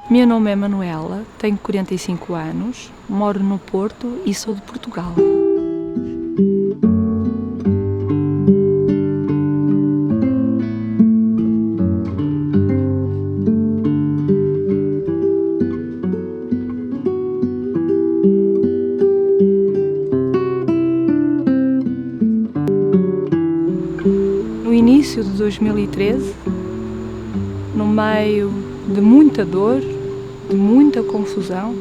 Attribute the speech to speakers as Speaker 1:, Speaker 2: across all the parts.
Speaker 1: Meu nome é Manuela, tenho 45 anos, moro no Porto e sou de Portugal. No início de 2013, no meio de muita dor, de muita confusão,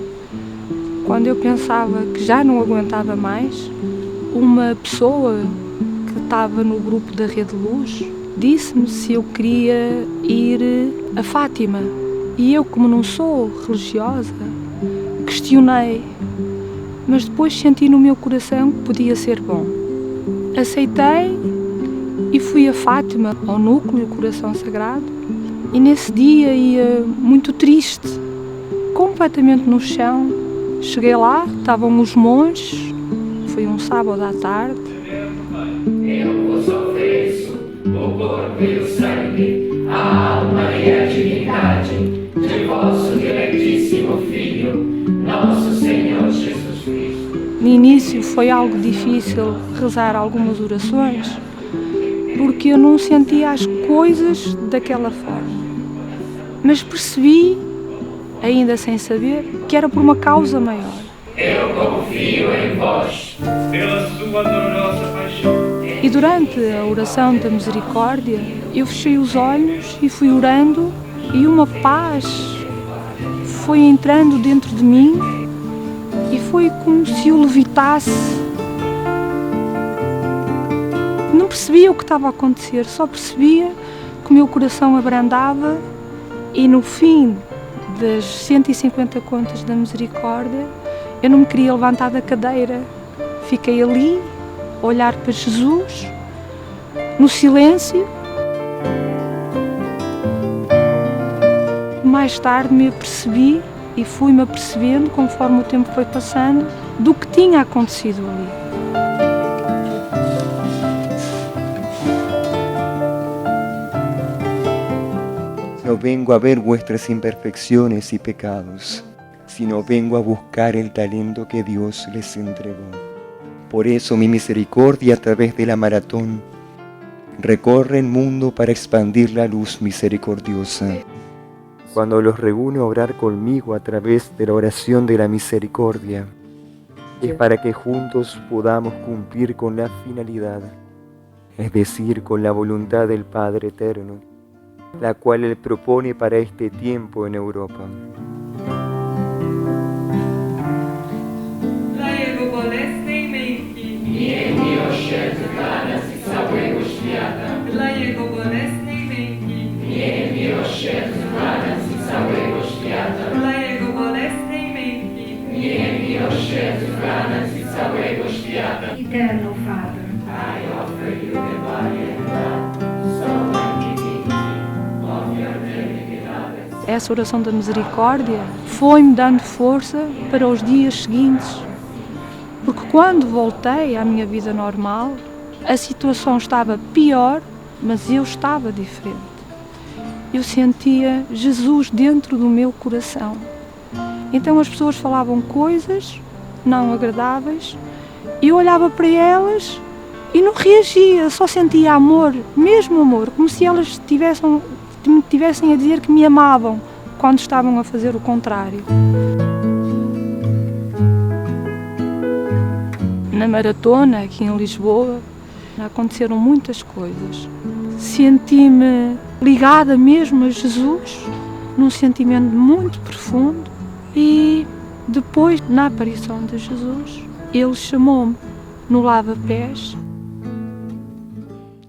Speaker 1: quando eu pensava que já não aguentava mais, uma pessoa que estava no grupo da Rede Luz disse-me se eu queria ir a Fátima. E eu, como não sou religiosa, questionei, mas depois senti no meu coração que podia ser bom. Aceitei e fui a Fátima, ao núcleo Coração Sagrado, e nesse dia ia muito triste, completamente no chão. Cheguei lá, estavam os monges, foi um sábado à tarde.
Speaker 2: Eu vos ofereço o corpo e o sangue, a alma e a divindade de vosso diletíssimo Filho, nosso Senhor Jesus Cristo.
Speaker 1: No início foi algo difícil rezar algumas orações, porque eu não sentia as coisas daquela forma. Mas percebi, ainda sem saber, que era por uma causa maior.
Speaker 2: Eu confio em vós. Pela sua dolorosa paixão.
Speaker 1: E durante a oração da misericórdia, eu fechei os olhos e fui orando, e uma paz foi entrando dentro de mim e foi como se eu levitasse. Não percebia o que estava a acontecer, só percebia que o meu coração abrandava, e no fim das 150 contas da misericórdia, eu não me queria levantar da cadeira. Fiquei ali, a olhar para Jesus, no silêncio. Mais tarde me apercebi e fui-me apercebendo, conforme o tempo foi passando, do que tinha acontecido ali.
Speaker 3: No vengo a ver vuestras imperfecciones y pecados, sino vengo a buscar el talento que Dios les entregó. Por eso mi misericordia a través de la maratón recorre el mundo para expandir la luz misericordiosa. Cuando los reúne a orar conmigo a través de la oración de la misericordia, es para que juntos podamos cumplir con la finalidad, es decir, con la voluntad del Padre Eterno, la cual Él propone para este tiempo en Europa.
Speaker 4: Eternal Father,
Speaker 2: I offer you the body and blood, soul and divinity of your dearly beloved.
Speaker 1: Essa oração da misericórdia foi-me dando força para os dias seguintes, porque quando voltei à minha vida normal, a situação estava pior, mas eu estava diferente. Eu sentia Jesus dentro do meu coração. Então as pessoas falavam coisas não agradáveis, e eu olhava para elas e não reagia, só sentia amor, mesmo amor, como se elas me tivessem a dizer que me amavam quando estavam a fazer o contrário. Na maratona, aqui em Lisboa, aconteceram muitas coisas. Senti-me ligada mesmo a Jesus, num sentimento muito profundo, e depois, na aparição de Jesus, Ele chamou-me no lava-pés.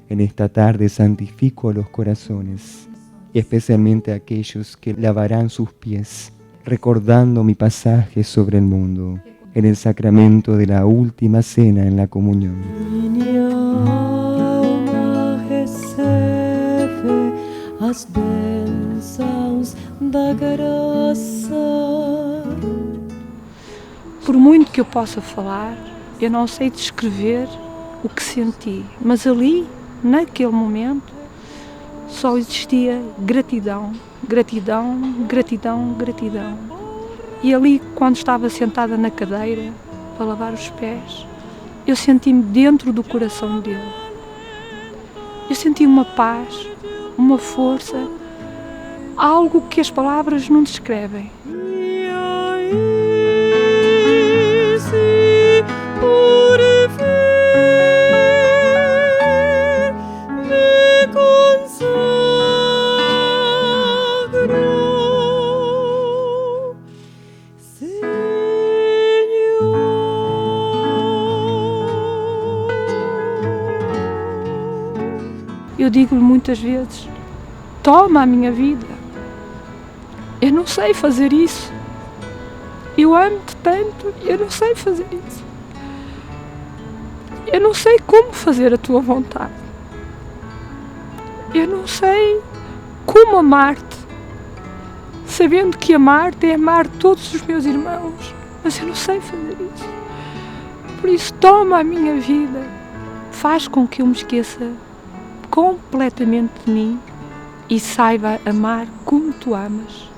Speaker 3: En esta tarde santifico a los corazones, especialmente a aquellos que lavarán sus pies, recordando mi pasaje sobre el mundo, en el sacramento de la última cena en la comunión.
Speaker 5: Minha alma recebe as bênçãos da graça.
Speaker 1: Por muito que eu possa falar, eu não sei descrever o que senti, mas ali, naquele momento, só existia gratidão, gratidão, gratidão, gratidão. E ali, quando estava sentada na cadeira para lavar os pés, eu senti-me dentro do coração dele. Eu senti uma paz, uma força, algo que as palavras não descrevem. Eu digo-lhe muitas vezes, toma a minha vida. Eu não sei fazer isso. Eu amo-te tanto, eu não sei fazer isso. Eu não sei como fazer a tua vontade. Eu não sei como amar-te, sabendo que amar-te é amar todos os meus irmãos, mas eu não sei fazer isso. Por isso, toma a minha vida, faz com que eu me esqueça completamente de mim e saiba amar como tu amas,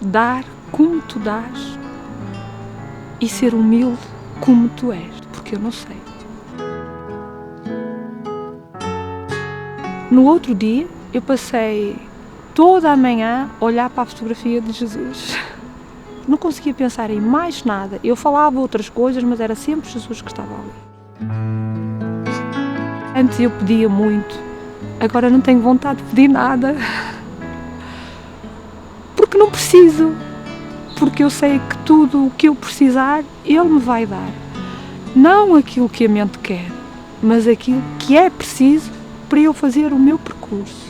Speaker 1: dar como tu dás e ser humilde como tu és, porque eu não sei. No outro dia, eu passei toda a manhã a olhar para a fotografia de Jesus. Não conseguia pensar em mais nada. Eu falava outras coisas, mas era sempre Jesus que estava ali. Antes eu pedia muito, agora não tenho vontade de pedir nada. Porque não preciso. Porque eu sei que tudo o que eu precisar, Ele me vai dar. Não aquilo que a mente quer, mas aquilo que é preciso para eu fazer o meu percurso.